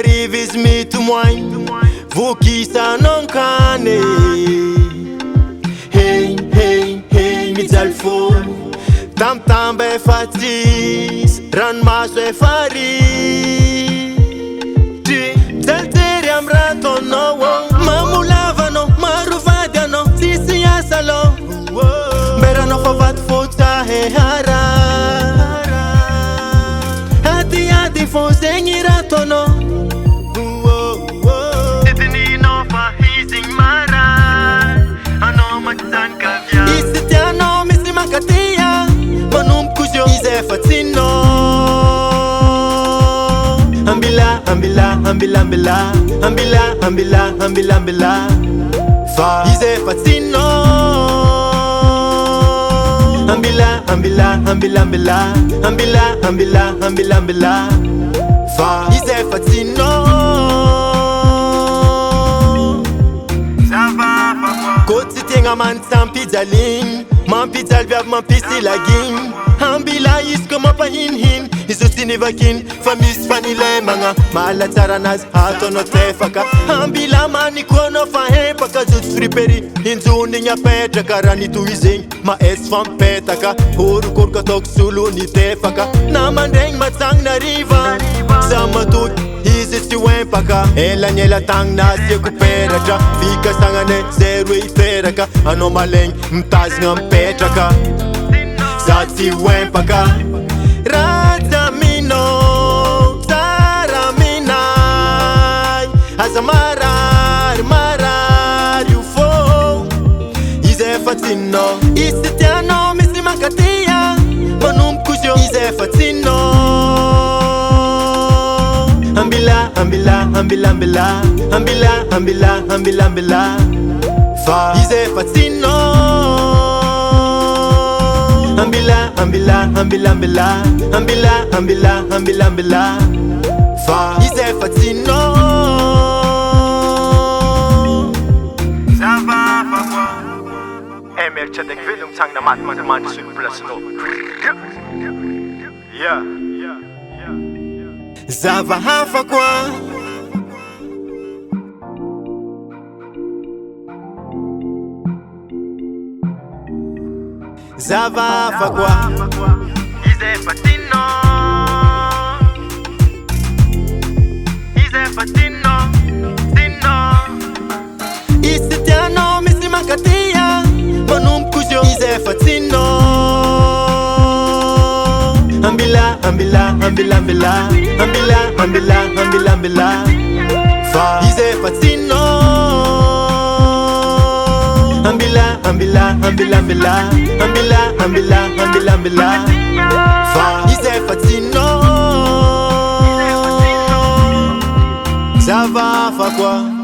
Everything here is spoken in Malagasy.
qu'arrive ici tout moins. Vous qui ça non canne. Hey, hey, hey, mitzalfo. Tam tam be fatis, ran mas be fari. Zalteri amrato no, mamulava no, maruvadia no, sisi asalo. Bera no favat futa he hara. Hati fo zengirato no. Titini no fa hizing mara. Ano matsan kavya. Isitiano misi makatia. Manum kujo ize fatino. Ambila, ambila, ambila, ambila, ambila, ambila, ambila, ambila. Fa ize fatino. Ambila, ambila, ambila, ambila, ambila, ambila, ambila, ambila. Fa ize fatino. Koti tenga man sampi daling, man pital biab man pisi laging. Ambila isko mapahin hin, isusini vakin, famis fanile manga, mala taranas hato no tefaka. Ambila mani kono fahe paka zut friperi, inzuni nya petra karani tuizing, ma es fam petaka, huru kurka tok sulu ni tefaka. Namandeng matsang na riva, sama tut. Isisi wempaka, ela nyela tang na siya kuperaka. Fika sangane zero iteraka, ano maleng mtaz ng petraka. Sati wempaka, Radamino, Taraminay, Azamarar, marar, ufo. Ize fatino, isitiano, misi makatia, manum kujo, ize fatino. Ambila, ambila, ambila, ambila, ambila, ambila, ambila, ambila. Fa ize fatino. Ambila, ambila, ambila, ambila, ambila, ambila, ambila, ambila. Fa ize fatino. Sava papa. Emel chadek velum tang na matman man sun plasno. Yeah. Zava hafa kwa Zava hafa kwa Ize fatino Ize fatino Tino Isitiano misi makatia Manum kujo Ize fatino Ambila, ambila, ambila, ambila, ambila, ambila, ambila, ambila. Fa ize fatino. Ambila, ambila, ambila, ambila, ambila, ambila, ambila, ambila. Fa ize fatino. Zava fa kwa.